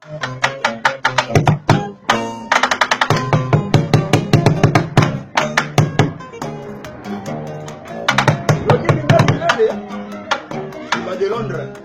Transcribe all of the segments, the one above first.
de Londres.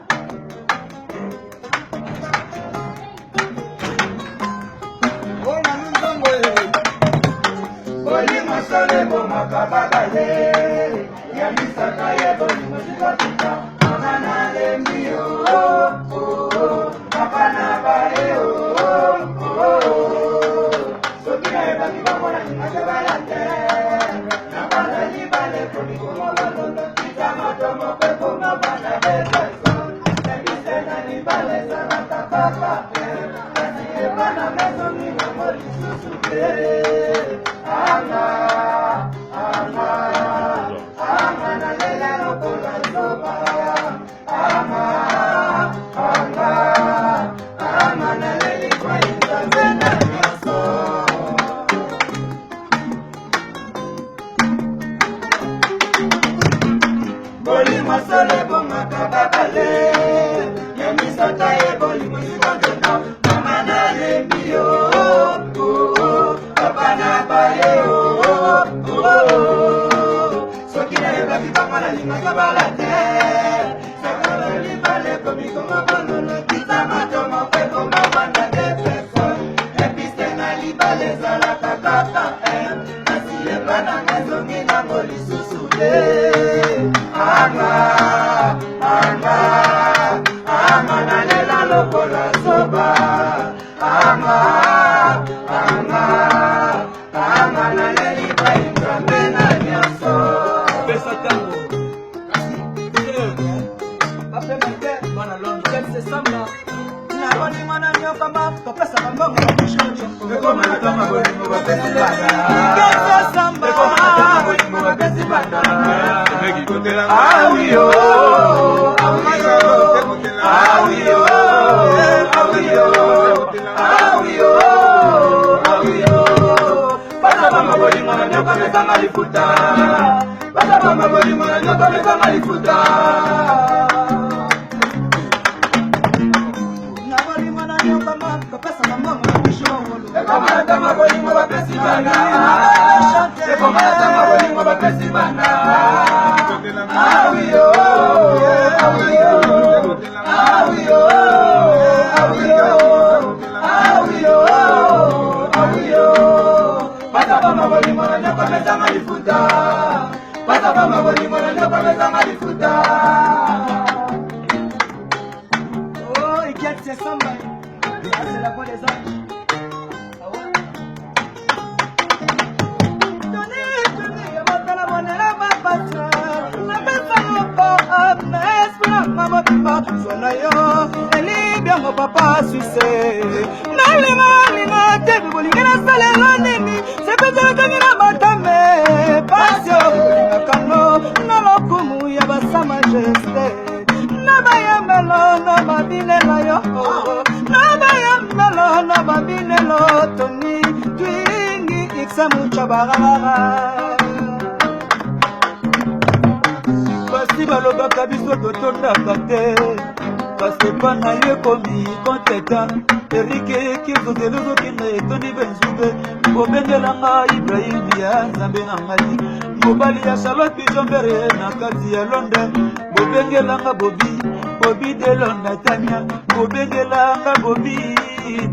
Bobby de London, Tanya, Bobengelanga, Bobby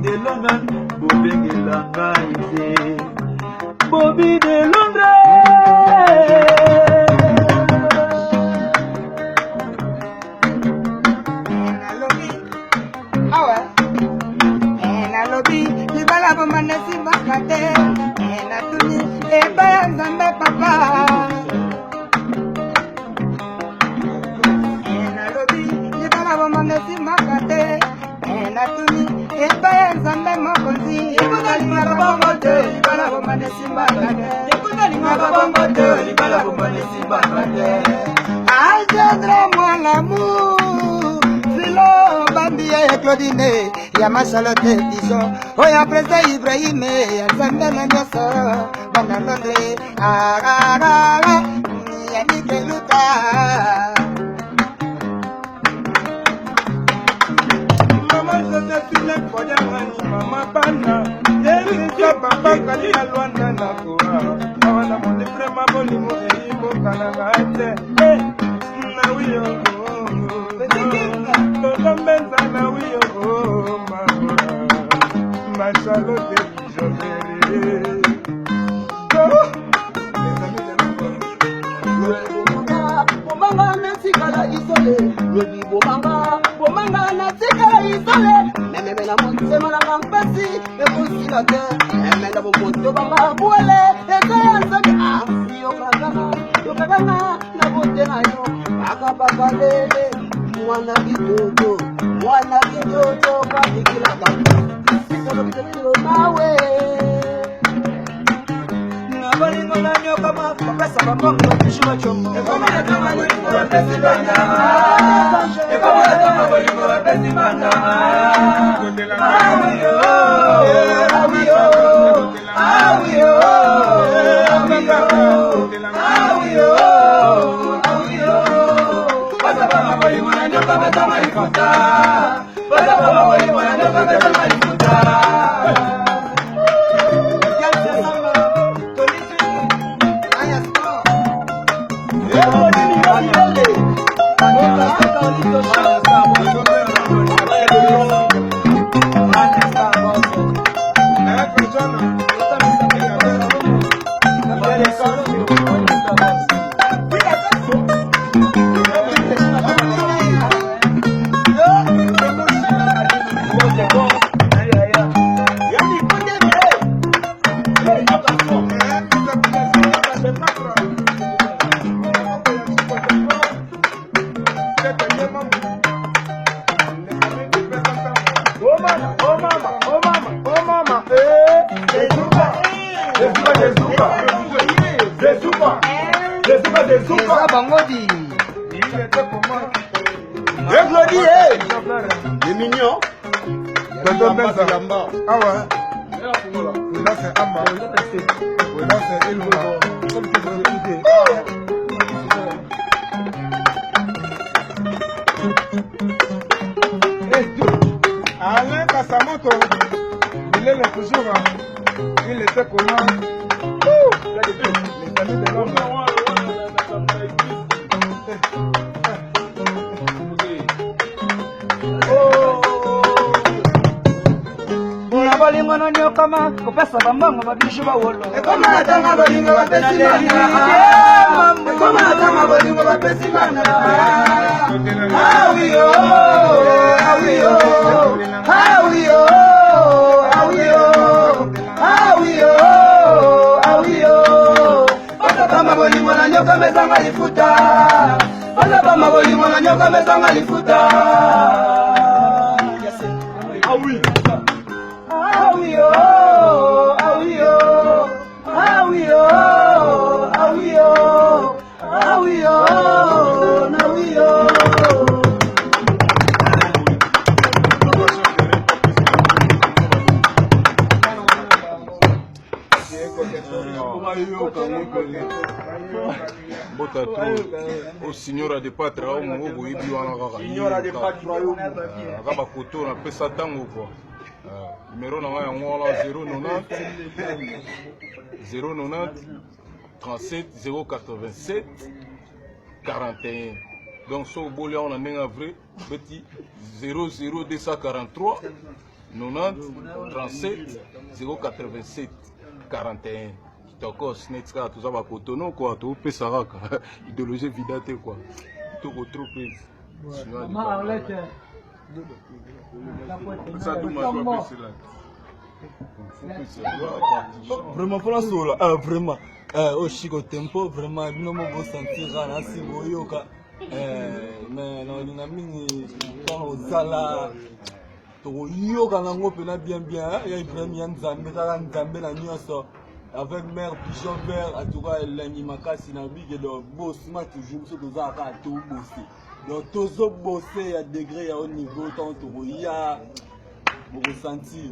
de London, Bobengelanga, Bobby de Londres. Claudine, Yama Charlotte Dijon, Oya Presa Ibrahim, Alzanda Nandoso, Banalondre, Yannick Luta. Mama Josephine Kodangani mama bana Yelisa papa kalina Luanda na koa Awana moni prema bolimo eiko kalangate Na wiyo Toto mbenza na wiyo mama Machalote Jobere Bomanga na tikala isole Lobi bomanga na tikala isole Nememe na monte malanga mpesi Ekusi la te Neme na bomoto bamba buele Eze ya nsabi Yokagana na bote na yo Baka lele Mwana kitoto Kabikila kamba Sikalo kitelo nawe Bolingo na nyoka mapesa mabongo kishuma chombo Ekoma na kama bolingo wapesi banda Ekoma na kama bolingo wapesi banda Awiyo Awiyo Awiyo Awiyo Awiyo Pasa pama bolingo na nyoka mesa marifuta Pasa pama bolingo na nyoka mesa marifuta Alain Kassamoto, il est toujours, il était comment? Les amis de l'homme. Bolingo no nyokama kopesa bambanga mabishu bawolo Ekoma na tanga bolingo bapesi mana Ekoma na tanga bolingo bapesi mana Awiyo Awiyo Awiyo Awiyo Awiyo Awiyo Pasa pama bolingo na nyoka mesanga lifuta Pasa pama bolingo na nyoka mesanga lifuta Awiyo Awiyo, awiyo, awiyo, awiyo, awiyo, nawiyo. Au signora de patra au mungu ibi wana kaka. Signora de patra au kaba koto na pesa tango quoi. Numéro na yango wala 090 37 087 41. Donc so bolia on a nenga vrai petit 00243 90 37 087 41. Toko snetka tout ça ba kotono quoi to pesa kaka idéologie vidate quoi. To ko trop pèse. Vraiment pour la soul, vraiment au chico tempo vraiment bino mo bo sentir na si boyoka mais non na mingi pour zala to yoka na ngope na bien ya Ibrahim Nzambe kala Nzambe na nyoso avec mère pigeon vert à tout cas l'ami makasi na big do boss ma toujours so to za ka to bosser donc tozo bosser à degré à haut niveau tant to ya vous ressentir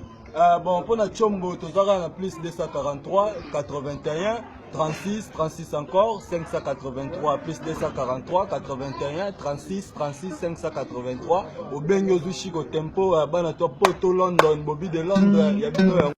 bon pour la chombo tozaka na plus 243 81 36, 36 encore, 583, plus 243, 81, 36, 36, 583. Au Benyo Chico Tempo, Banato Poto London, Bobby de Londres, il y a